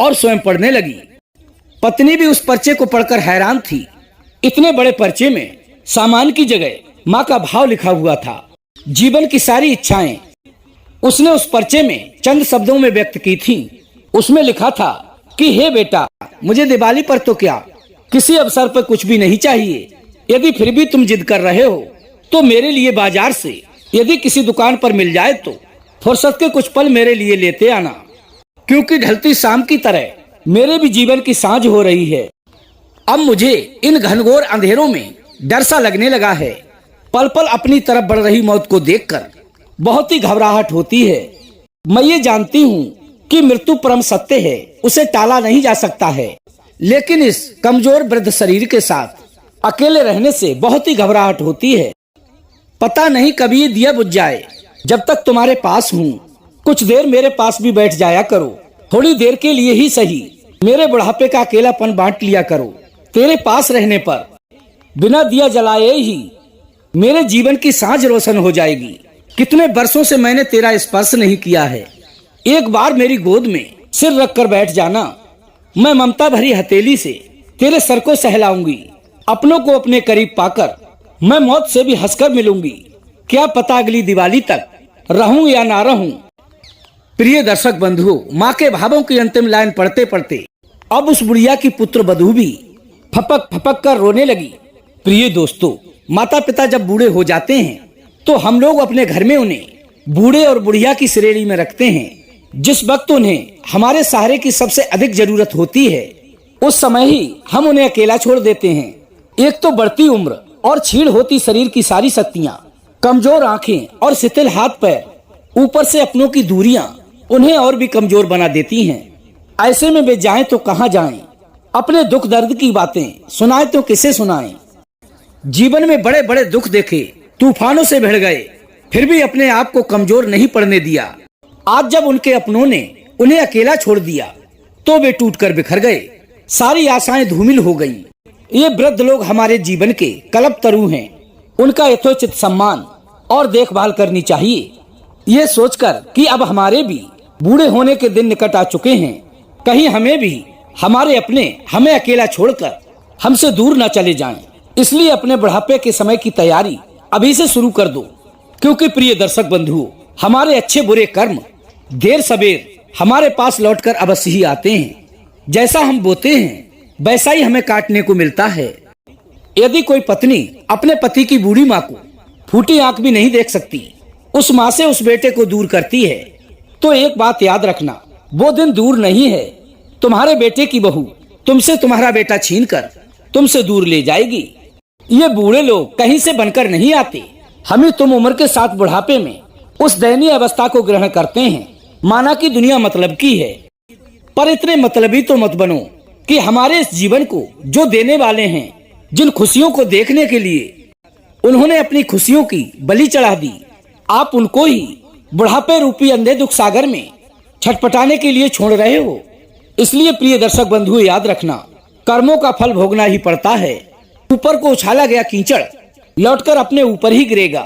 और स्वयं पढ़ने लगी। पत्नी भी उस पर्चे को पढ़कर हैरान थी। इतने बड़े पर्चे में सामान की जगह माँ का भाव लिखा हुआ था। जीवन की सारी इच्छाएं उसने उस पर्चे में चंद शब्दों में व्यक्त की थी। उसमें लिखा था कि हे बेटा, मुझे दिवाली पर तो क्या, किसी अवसर पर कुछ भी नहीं चाहिए। यदि फिर भी तुम जिद कर रहे हो तो मेरे लिए बाजार से यदि किसी दुकान पर मिल जाए तो फुर्सत के कुछ पल मेरे लिए लेते आना, क्योंकि ढलती शाम की तरह मेरे भी जीवन की सांझ हो रही है। अब मुझे इन घनघोर अंधेरों में डर सा लगने लगा है। पल पल अपनी तरफ बढ़ रही मौत को देखकर बहुत ही घबराहट होती है। मैं ये जानती हूँ कि मृत्यु परम सत्य है, उसे टाला नहीं जा सकता है, लेकिन इस कमजोर वृद्ध शरीर के साथ अकेले रहने से बहुत ही घबराहट होती है। पता नहीं कभी ये दिया बुझ जाए। जब तक तुम्हारे पास हूँ कुछ देर मेरे पास भी बैठ जाया करो, थोड़ी देर के लिए ही सही मेरे बुढ़ापे का अकेलापन बांट लिया करो। तेरे पास रहने पर बिना दिया जलाए ही मेरे जीवन की सांझ रोशन हो जाएगी। कितने वर्षों से मैंने तेरा स्पर्श नहीं किया है। एक बार मेरी गोद में सिर रख कर बैठ जाना, मैं ममता भरी हथेली से तेरे सर को सहलाऊंगी। अपनों को अपने करीब पाकर मैं मौत से भी हंसकर मिलूंगी। क्या पता अगली दिवाली तक रहूं या ना रहूं। प्रिय दर्शक बंधुओं, माँ के भावों की अंतिम लाइन पढ़ते पढ़ते अब उस बुढ़िया की पुत्र बधू भी फपक फपक कर रोने लगी। प्रिय दोस्तों, माता पिता जब बूढ़े हो जाते हैं तो हम लोग अपने घर में उन्हें बूढ़े और बुढ़िया की श्रेणी में रखते हैं। जिस वक्त उन्हें हमारे सहारे की सबसे अधिक जरूरत होती है उस समय ही हम उन्हें अकेला छोड़ देते हैं। एक तो बढ़ती उम्र और छीड़ होती शरीर की सारी शक्तियाँ, कमजोर आंखें और शिथिल हाथ पैर, ऊपर से अपनों की दूरियां उन्हें और भी कमजोर बना देती हैं। ऐसे में वे जाएं तो कहाँ जाएं? अपने दुख दर्द की बातें सुनाएं तो किसे सुनाएं? जीवन में बड़े बड़े दुख देखे, तूफानों से भिड़ गए, फिर भी अपने आप को कमजोर नहीं पड़ने दिया। आज जब उनके अपनों ने उन्हें अकेला छोड़ दिया तो वे टूटकर बिखर गए। सारी आशाएं धूमिल हो गईं। ये वृद्ध लोग हमारे जीवन के कल्पतरू हैं। उनका यथोचित सम्मान और देखभाल करनी चाहिए। ये सोचकर कि अब हमारे भी बूढ़े होने के दिन निकट आ चुके हैं, कहीं हमें भी हमारे अपने हमें अकेला छोड़कर हमसे दूर न चले जाएं। इसलिए अपने बुढ़ापे के समय की तैयारी अभी से शुरू कर दो, क्योंकि प्रिय दर्शक बंधुओं, हमारे अच्छे बुरे कर्म देर सबेर हमारे पास लौटकर अवश्य ही आते हैं। जैसा हम बोते हैं वैसा ही हमें काटने को मिलता है। यदि कोई पत्नी अपने पति की बूढ़ी माँ को फूटी आंख भी नहीं देख सकती, उस माँ से उस बेटे को दूर करती है, तो एक बात याद रखना, वो दिन दूर नहीं है। तुम्हारे बेटे की बहू तुमसे तुम्हारा बेटा छीनकर तुमसे दूर ले जाएगी। ये बूढ़े लोग कहीं से बनकर नहीं आते। हम ही तुम उम्र के साथ बुढ़ापे में उस दयनीय अवस्था को ग्रहण करते हैं, माना कि दुनिया मतलब की है। पर इतने मतलबी तो मत बनो कि हमारे इस जीवन को जो देने वाले हैं, जिन खुशियों को देखने के लिए उन्होंने अपनी खुशियों की बलि चढ़ा दी, आप उनको ही बुढ़ापे रूपी अंधे दुख सागर में छटपटाने के लिए छोड़ रहे हो। इसलिए प्रिय दर्शक बंधुओं, याद रखना, कर्मों का फल भोगना ही पड़ता है। ऊपर को उछाला गया कीचड़ लौटकर अपने ऊपर ही गिरेगा।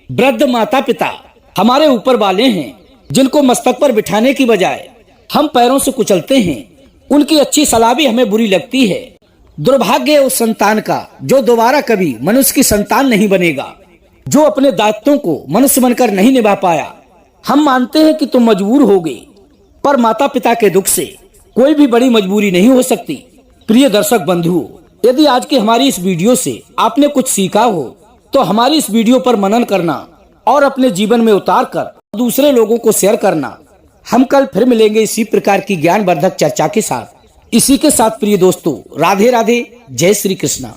वृद्ध माता पिता हमारे ऊपर वाले हैं, जिनको मस्तक पर बिठाने की बजाय हम पैरों से कुचलते हैं। उनकी अच्छी सलाह भी हमें बुरी लगती है। दुर्भाग्य उस संतान का जो दोबारा कभी मनुष्य की संतान नहीं बनेगा, जो अपने दायित्वों को मनुष्य बनकर नहीं निभा पाया। हम मानते हैं कि तुम मजबूर हो गए, पर माता पिता के दुख से कोई भी बड़ी मजबूरी नहीं हो सकती। प्रिय दर्शक बंधुओं, यदि आज की हमारी इस वीडियो से आपने कुछ सीखा हो तो हमारी इस वीडियो पर मनन करना और अपने जीवन में उतार कर दूसरे लोगों को शेयर करना। हम कल फिर मिलेंगे इसी प्रकार की ज्ञानवर्धक चर्चा के साथ। इसी के साथ प्रिय दोस्तों, राधे राधे, जय श्री कृष्णा।